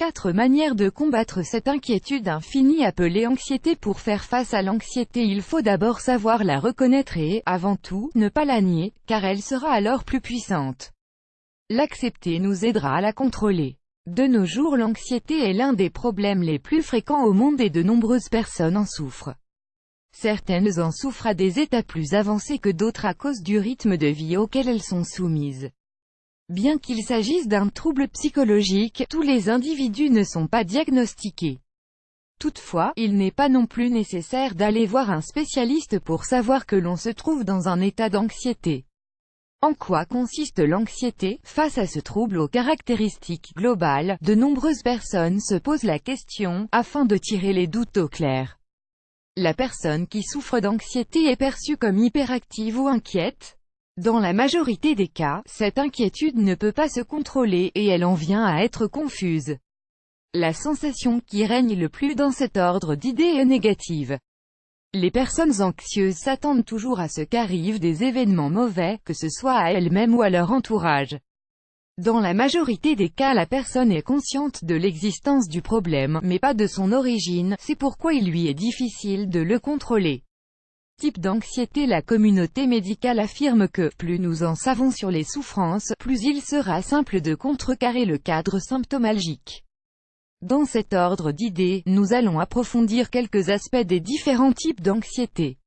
4 manières de combattre cette inquiétude infinie appelée anxiété. Pour faire face à l'anxiété, il faut d'abord savoir la reconnaître et, avant tout, ne pas la nier, car elle sera alors plus puissante. L'accepter nous aidera à la contrôler. De nos jours, l'anxiété est l'un des problèmes les plus fréquents au monde et de nombreuses personnes en souffrent. Certaines en souffrent à des états plus avancés que d'autres à cause du rythme de vie auquel elles sont soumises. Bien qu'il s'agisse d'un trouble psychologique, tous les individus ne sont pas diagnostiqués. Toutefois, il n'est pas non plus nécessaire d'aller voir un spécialiste pour savoir que l'on se trouve dans un état d'anxiété. En quoi consiste l'anxiété? Face à ce trouble aux caractéristiques globales, de nombreuses personnes se posent la question, afin de tirer les doutes au clair. La personne qui souffre d'anxiété est perçue comme hyperactive ou inquiète. Dans la majorité des cas, cette inquiétude ne peut pas se contrôler et elle en vient à être confuse. La sensation qui règne le plus dans cet ordre d'idées est négative. Les personnes anxieuses s'attendent toujours à ce qu'arrivent des événements mauvais, que ce soit à elles-mêmes ou à leur entourage. Dans la majorité des cas, la personne est consciente de l'existence du problème, mais pas de son origine, c'est pourquoi il lui est difficile de le contrôler. Type d'anxiété. La communauté médicale affirme que, plus nous en savons sur les souffrances, plus il sera simple de contrecarrer le cadre symptomalgique. Dans cet ordre d'idées, nous allons approfondir quelques aspects des différents types d'anxiété.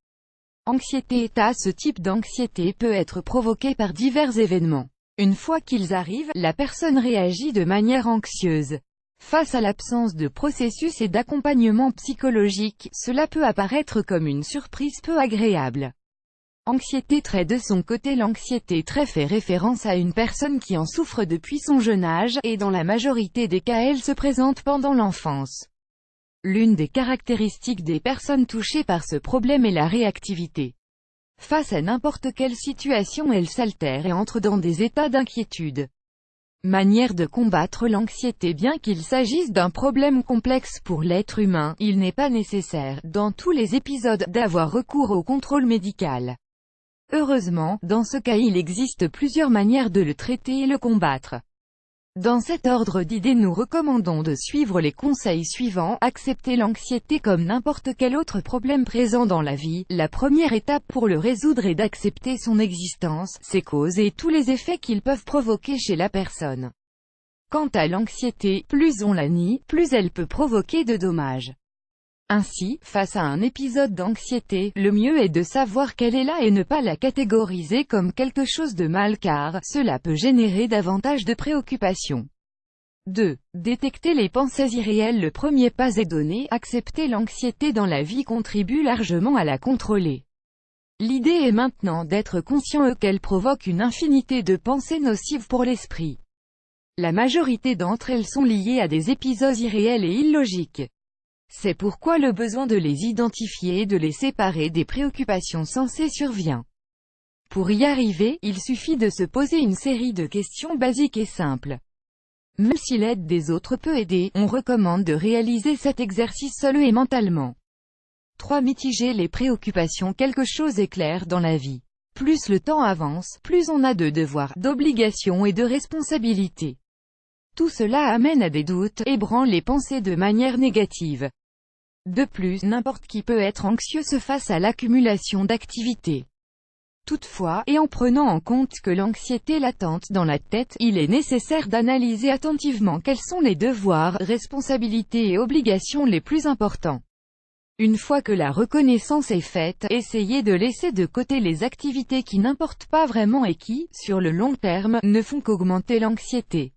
Anxiété état. Ce type d'anxiété peut être provoqué par divers événements. Une fois qu'ils arrivent, la personne réagit de manière anxieuse. Face à l'absence de processus et d'accompagnement psychologique, cela peut apparaître comme une surprise peu agréable. Anxiété trait. De son côté, l'anxiété trait fait référence à une personne qui en souffre depuis son jeune âge, et dans la majorité des cas elle se présente pendant l'enfance. L'une des caractéristiques des personnes touchées par ce problème est la réactivité. Face à n'importe quelle situation, elles s'altèrent et entrent dans des états d'inquiétude. Manière de combattre l'anxiété. Bien qu'il s'agisse d'un problème complexe pour l'être humain, il n'est pas nécessaire, dans tous les épisodes, d'avoir recours au contrôle médical. Heureusement, dans ce cas il existe plusieurs manières de le traiter et le combattre. Dans cet ordre d'idées, nous recommandons de suivre les conseils suivants. Accepter l'anxiété comme n'importe quel autre problème présent dans la vie. La première étape pour le résoudre est d'accepter son existence, ses causes et tous les effets qu'ils peuvent provoquer chez la personne. Quant à l'anxiété, plus on la nie, plus elle peut provoquer de dommages. Ainsi, face à un épisode d'anxiété, le mieux est de savoir qu'elle est là et ne pas la catégoriser comme quelque chose de mal car cela peut générer davantage de préoccupations. 2. Détecter les pensées irréelles. Le premier pas est donné. Accepter l'anxiété dans la vie contribue largement à la contrôler. L'idée est maintenant d'être conscient qu'elle provoque une infinité de pensées nocives pour l'esprit. La majorité d'entre elles sont liées à des épisodes irréels et illogiques. C'est pourquoi le besoin de les identifier et de les séparer des préoccupations sensées survient. Pour y arriver, il suffit de se poser une série de questions basiques et simples. Même si l'aide des autres peut aider, on recommande de réaliser cet exercice seul et mentalement. 3. Mitiger les préoccupations. Quelque chose est clair dans la vie. Plus le temps avance, plus on a de devoirs, d'obligations et de responsabilités. Tout cela amène à des doutes, ébranle les pensées de manière négative. De plus, n'importe qui peut être anxieux face à l'accumulation d'activités. Toutefois, et en prenant en compte que l'anxiété latente dans la tête, il est nécessaire d'analyser attentivement quels sont les devoirs, responsabilités et obligations les plus importants. Une fois que la reconnaissance est faite, essayez de laisser de côté les activités qui n'importent pas vraiment et qui, sur le long terme, ne font qu'augmenter l'anxiété.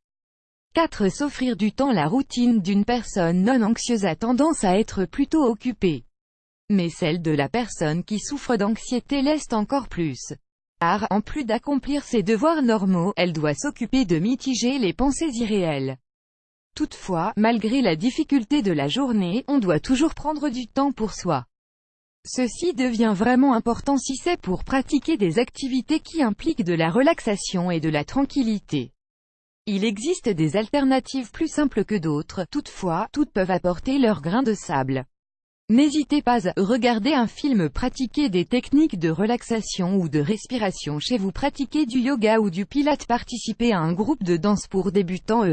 4. S'offrir du temps. La routine d'une personne non anxieuse a tendance à être plutôt occupée. Mais celle de la personne qui souffre d'anxiété l'est encore plus. Car, en plus d'accomplir ses devoirs normaux, elle doit s'occuper de mitiger les pensées irréelles. Toutefois, malgré la difficulté de la journée, on doit toujours prendre du temps pour soi. Ceci devient vraiment important si c'est pour pratiquer des activités qui impliquent de la relaxation et de la tranquillité. Il existe des alternatives plus simples que d'autres, toutefois, toutes peuvent apporter leur grain de sable. N'hésitez pas à regarder un film, pratiquer des techniques de relaxation ou de respiration chez vous, pratiquer du yoga ou du pilates, participer à un groupe de danse pour débutants,